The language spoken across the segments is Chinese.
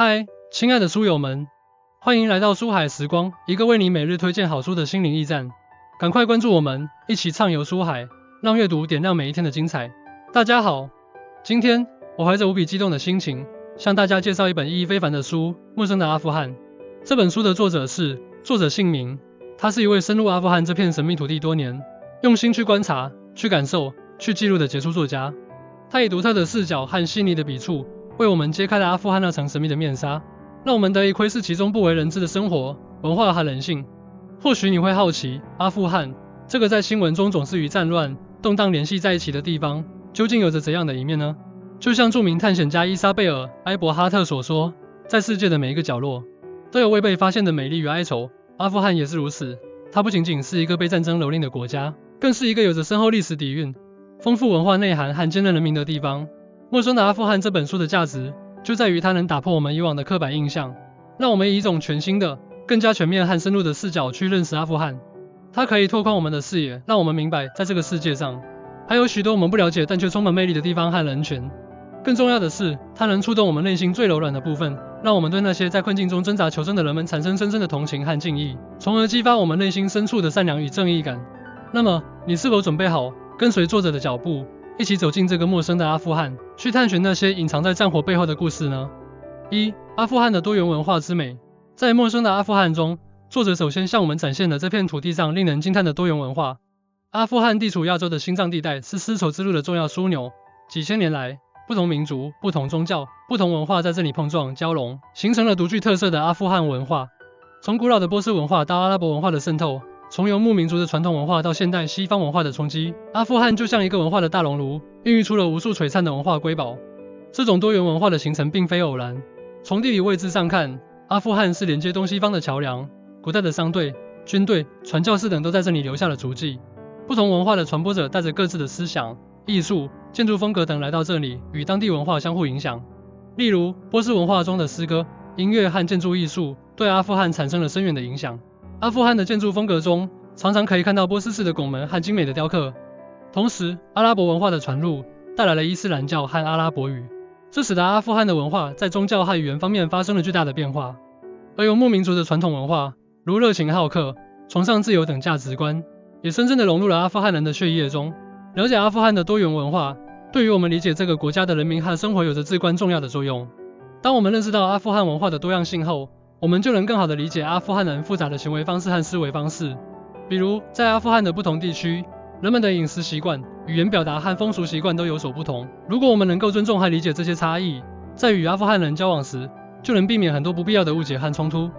嗨，亲爱的书友们，欢迎来到书海时光，一个为你每日推荐好书的心灵驿站。赶快关注我们，一起畅游书海，让阅读点亮每一天的精彩。大家好，今天我怀着无比激动的心情，向大家介绍一本意义非凡的书《陌生的阿富汗》。这本书的作者姓名，他是一位深入阿富汗这片神秘土地多年，用心去观察、去感受、去记录的杰出作家。他以独特的视角和细腻的笔触，为我们揭开了阿富汗那层神秘的面纱，让我们得以窥视其中不为人知的生活、文化和人性。或许你会好奇，阿富汗这个在新闻中总是与战乱、动荡联系在一起的地方，究竟有着怎样的一面呢？就像著名探险家伊莎贝尔·埃伯哈特所说，在世界的每一个角落，都有未被发现的美丽与哀愁。阿富汗也是如此，它不仅仅是一个被战争蹂躏的国家，更是一个有着深厚历史底蕴、丰富文化内涵和坚韧人民的地方。陌生的阿富汗这本书的价值，就在于它能打破我们以往的刻板印象，让我们以一种全新的、更加全面和深入的视角去认识阿富汗。它可以拓宽我们的视野，让我们明白，在这个世界上，还有许多我们不了解但却充满魅力的地方和人群。更重要的是，它能触动我们内心最柔软的部分，让我们对那些在困境中挣扎求生的人们产生深深的同情和敬意，从而激发我们内心深处的善良与正义感。那么，你是否准备好跟随作者的脚步，一起走进这个陌生的阿富汗，去探寻那些隐藏在战火背后的故事呢？1. 阿富汗的多元文化之美。在陌生的阿富汗中，作者首先向我们展现了这片土地上令人惊叹的多元文化。阿富汗地处亚洲的心脏地带，是丝绸之路的重要枢纽。几千年来，不同民族、不同宗教、不同文化在这里碰撞交融，形成了独具特色的阿富汗文化。从古老的波斯文化到阿拉伯文化的渗透，从游牧民族的传统文化到现代西方文化的冲击，阿富汗就像一个文化的大熔炉，孕育出了无数璀璨的文化瑰宝。这种多元文化的形成并非偶然。从地理位置上看，阿富汗是连接东西方的桥梁，古代的商队、军队、传教士等都在这里留下了足迹。不同文化的传播者带着各自的思想、艺术、建筑风格等来到这里，与当地文化相互影响。例如，波斯文化中的诗歌、音乐和建筑艺术对阿富汗产生了深远的影响。阿富汗的建筑风格中，常常可以看到波斯式的拱门和精美的雕刻。同时，阿拉伯文化的传入带来了伊斯兰教和阿拉伯语，这使得阿富汗的文化在宗教和语言方面发生了巨大的变化。而游牧民族的传统文化，如热情好客、崇尚自由等价值观，也深深地融入了阿富汗人的血液中。了解阿富汗的多元文化，对于我们理解这个国家的人民和生活有着至关重要的作用。当我们认识到阿富汗文化的多样性后，我们就能更好地理解阿富汗人复杂的行为方式和思维方式。比如，在阿富汗的不同地区，人们的饮食习惯、语言表达和风俗习惯都有所不同。如果我们能够尊重和理解这些差异，在与阿富汗人交往时，就能避免很多不必要的误解和冲突。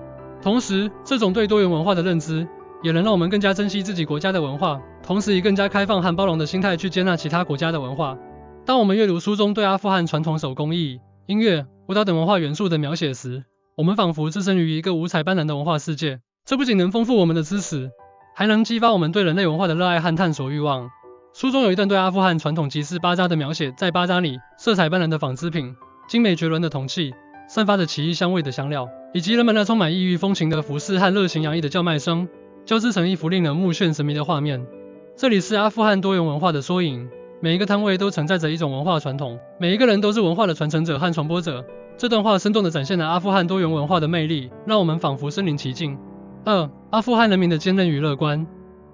同时，这种对多元文化的认知，也能让我们更加珍惜自己国家的文化，同时以更加开放和包容的心态去接纳其他国家的文化。当我们阅读书中对阿富汗传统手工艺、音乐、舞蹈等文化元素的描写时，我们仿佛置身于一个五彩斑斓的文化世界。这不仅能丰富我们的知识，还能激发我们对人类文化的热爱和探索欲望。书中有一段对阿富汗传统集市巴扎的描写，在巴扎里，色彩斑斓的纺织品、精美绝伦的铜器、散发着奇异香味的香料，以及人们那充满异域风情的服饰和热情洋溢的叫卖声，交织成一幅令人目眩神迷的画面。这里是阿富汗多元文化的缩影，每一个摊位都承载着一种文化传统，每一个人都是文化的传承者和传播者。这段话生动地展现了阿富汗多元文化的魅力，让我们仿佛身临其境。2. 阿富汗人民的坚韧与乐观。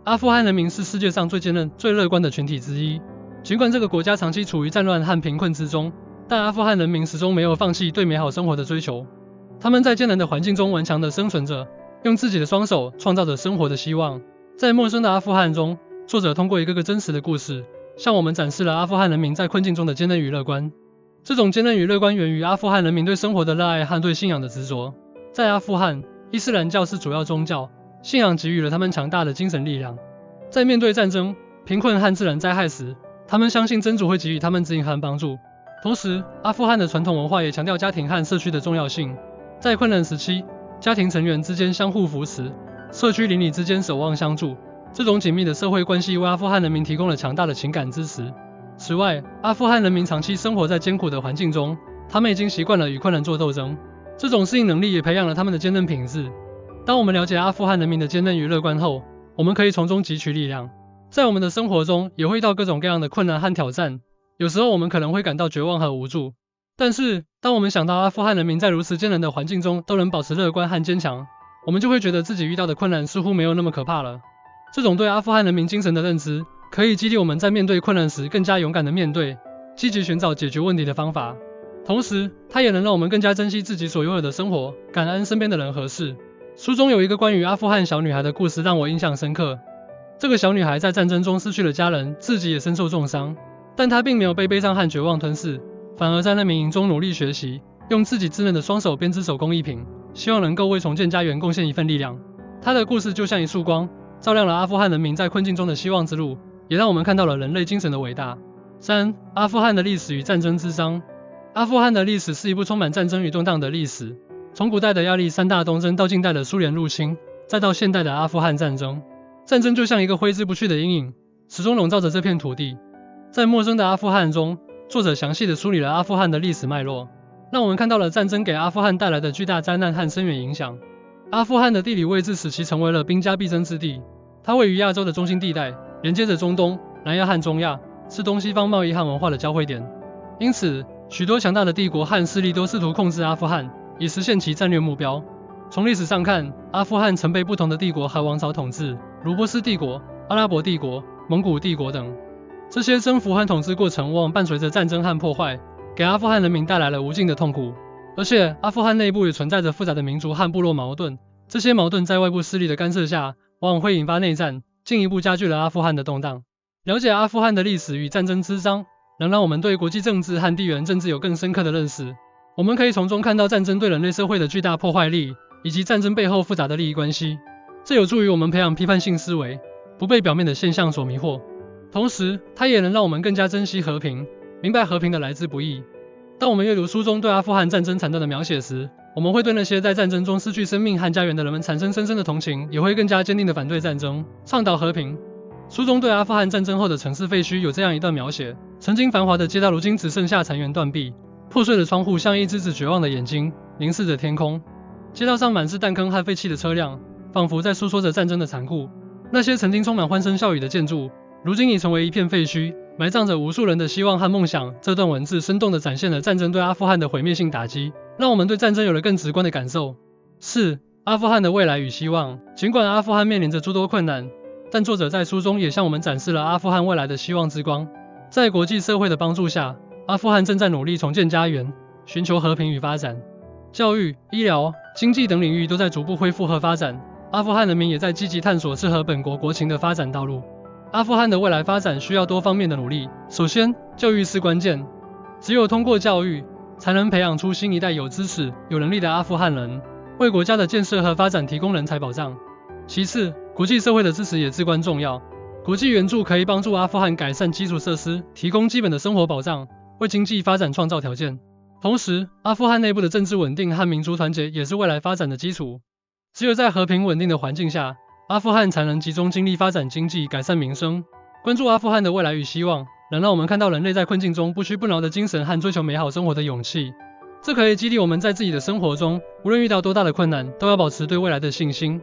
阿富汗人民是世界上最坚韧、最乐观的群体之一。尽管这个国家长期处于战乱和贫困之中，但阿富汗人民始终没有放弃对美好生活的追求。他们在艰难的环境中顽强地生存着，用自己的双手创造着生活的希望。在陌生的阿富汗中，作者通过一个个真实的故事，向我们展示了阿富汗人民在困境中的坚韧与乐观。这种坚韧与乐观源于阿富汗人民对生活的热爱和对信仰的执着。在阿富汗，伊斯兰教是主要宗教，信仰给予了他们强大的精神力量。在面对战争、贫困和自然灾害时，他们相信真主会给予他们指引和帮助。同时，阿富汗的传统文化也强调家庭和社区的重要性。在困难时期，家庭成员之间相互扶持，社区邻里之间守望相助。这种紧密的社会关系为阿富汗人民提供了强大的情感支持。此外，阿富汗人民长期生活在艰苦的环境中，他们已经习惯了与困难做斗争。这种适应能力也培养了他们的坚韧品质。当我们了解阿富汗人民的坚韧与乐观后，我们可以从中汲取力量。在我们的生活中，也会遇到各种各样的困难和挑战，有时候我们可能会感到绝望和无助。但是，当我们想到阿富汗人民在如此艰难的环境中都能保持乐观和坚强，我们就会觉得自己遇到的困难似乎没有那么可怕了。这种对阿富汗人民精神的认知，可以激励我们在面对困难时更加勇敢地面对，积极寻找解决问题的方法。同时，它也能让我们更加珍惜自己所拥有的生活，感恩身边的人和事。书中有一个关于阿富汗小女孩的故事让我印象深刻。这个小女孩在战争中失去了家人，自己也身受重伤，但她并没有被悲伤和绝望吞噬，反而在难民营中努力学习，用自己稚嫩的双手编织手工艺品，希望能够为重建家园贡献一份力量。她的故事就像一束光，照亮了阿富汗人民在困境中的希望之路，也让我们看到了人类精神的伟大。3. 阿富汗的历史与战争之殇。阿富汗的历史是一部充满战争与动荡的历史，从古代的亚历山大东征到近代的苏联入侵，再到现代的阿富汗战争。战争就像一个挥之不去的阴影，始终笼罩着这片土地。在陌生的阿富汗中，作者详细地梳理了阿富汗的历史脉络，让我们看到了战争给阿富汗带来的巨大灾难和深远影响。阿富汗的地理位置使其成为了兵家必争之地，它位于亚洲的中心地带，连接着中东、南亚和中亚，是东西方贸易和文化的交汇点。因此，许多强大的帝国和势力都试图控制阿富汗，以实现其战略目标。从历史上看，阿富汗曾被不同的帝国和王朝统治，如波斯帝国、阿拉伯帝国、蒙古帝国等。这些征服和统治过程往往伴随着战争和破坏，给阿富汗人民带来了无尽的痛苦。而且，阿富汗内部也存在着复杂的民族和部落矛盾，这些矛盾在外部势力的干涉下，往往会引发内战，进一步加剧了阿富汗的动荡。了解阿富汗的历史与战争之殇，能让我们对国际政治和地缘政治有更深刻的认识。我们可以从中看到战争对人类社会的巨大破坏力，以及战争背后复杂的利益关系。这有助于我们培养批判性思维，不被表面的现象所迷惑。同时，它也能让我们更加珍惜和平，明白和平的来之不易。当我们阅读书中对阿富汗战争惨痛的描写时，我们会对那些在战争中失去生命和家园的人们产生深深的同情，也会更加坚定地反对战争，倡导和平。书中对阿富汗战争后的城市废墟有这样一段描写：曾经繁华的街道如今只剩下残垣断壁，破碎的窗户像一只只绝望的眼睛，凝视着天空。街道上满是弹坑和废弃的车辆，仿佛在诉说着战争的残酷。那些曾经充满欢声笑语的建筑，如今已成为一片废墟，埋葬着无数人的希望和梦想。这段文字生动地展现了战争对阿富汗的毁灭性打击，让我们对战争有了更直观的感受。4. 阿富汗的未来与希望。尽管阿富汗面临着诸多困难，但作者在书中也向我们展示了阿富汗未来的希望之光。在国际社会的帮助下，阿富汗正在努力重建家园，寻求和平与发展。教育、医疗、经济等领域都在逐步恢复和发展，阿富汗人民也在积极探索适合本国国情的发展道路。阿富汗的未来发展需要多方面的努力。首先，教育是关键，只有通过教育，才能培养出新一代有知识、有能力的阿富汗人，为国家的建设和发展提供人才保障。其次，国际社会的支持也至关重要。国际援助可以帮助阿富汗改善基础设施，提供基本的生活保障，为经济发展创造条件。同时，阿富汗内部的政治稳定和民族团结也是未来发展的基础。只有在和平稳定的环境下，阿富汗才能集中精力发展经济，改善民生。关注阿富汗的未来与希望，能让我们看到人类在困境中不屈不挠的精神和追求美好生活的勇气。这可以激励我们在自己的生活中，无论遇到多大的困难，都要保持对未来的信心。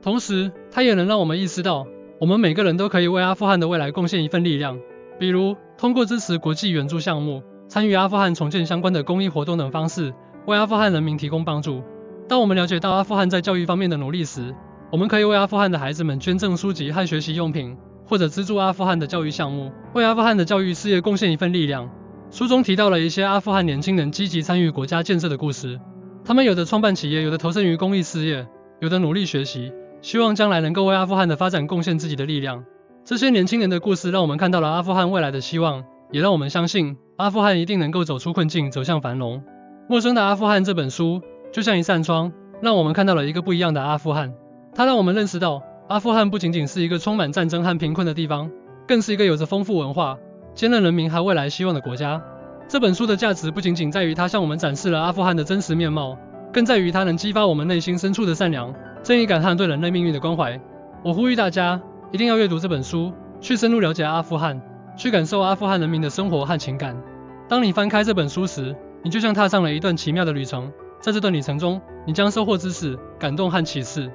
同时，它也能让我们意识到，我们每个人都可以为阿富汗的未来贡献一份力量，比如通过支持国际援助项目、参与阿富汗重建相关的公益活动等方式，为阿富汗人民提供帮助。当我们了解到阿富汗在教育方面的努力时，我们可以为阿富汗的孩子们捐赠书籍和学习用品，或者资助阿富汗的教育项目，为阿富汗的教育事业贡献一份力量。书中提到了一些阿富汗年轻人积极参与国家建设的故事，他们有的创办企业，有的投身于公益事业，有的努力学习，希望将来能够为阿富汗的发展贡献自己的力量。这些年轻人的故事让我们看到了阿富汗未来的希望，也让我们相信阿富汗一定能够走出困境，走向繁荣。陌生的阿富汗这本书就像一扇窗，让我们看到了一个不一样的阿富汗。它让我们认识到，阿富汗不仅仅是一个充满战争和贫困的地方，更是一个有着丰富文化、坚韧人民和未来希望的国家。这本书的价值不仅仅在于它向我们展示了阿富汗的真实面貌，更在于它能激发我们内心深处的善良、正义感和对人类命运的关怀。我呼吁大家一定要阅读这本书，去深入了解阿富汗，去感受阿富汗人民的生活和情感。当你翻开这本书时，你就像踏上了一段奇妙的旅程，在这段旅程中，你将收获知识、感动和启示。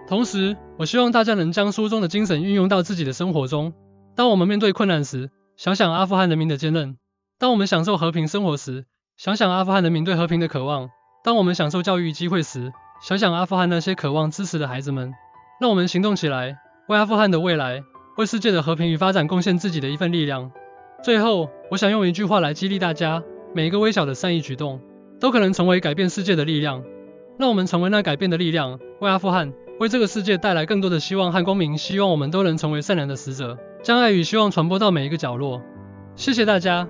同时，我希望大家能将书中的精神运用到自己的生活中。当我们面对困难时，想想阿富汗人民的坚韧；当我们享受和平生活时，想想阿富汗人民对和平的渴望，当我们享受教育机会时，想想阿富汗那些渴望支持的孩子们，让我们行动起来，为阿富汗的未来，为世界的和平与发展贡献自己的一份力量。最后，我想用一句话来激励大家，每一个微小的善意举动，都可能成为改变世界的力量。让我们成为那改变的力量，为阿富汗，为这个世界带来更多的希望和光明。希望我们都能成为善良的使者，将爱与希望传播到每一个角落。谢谢大家。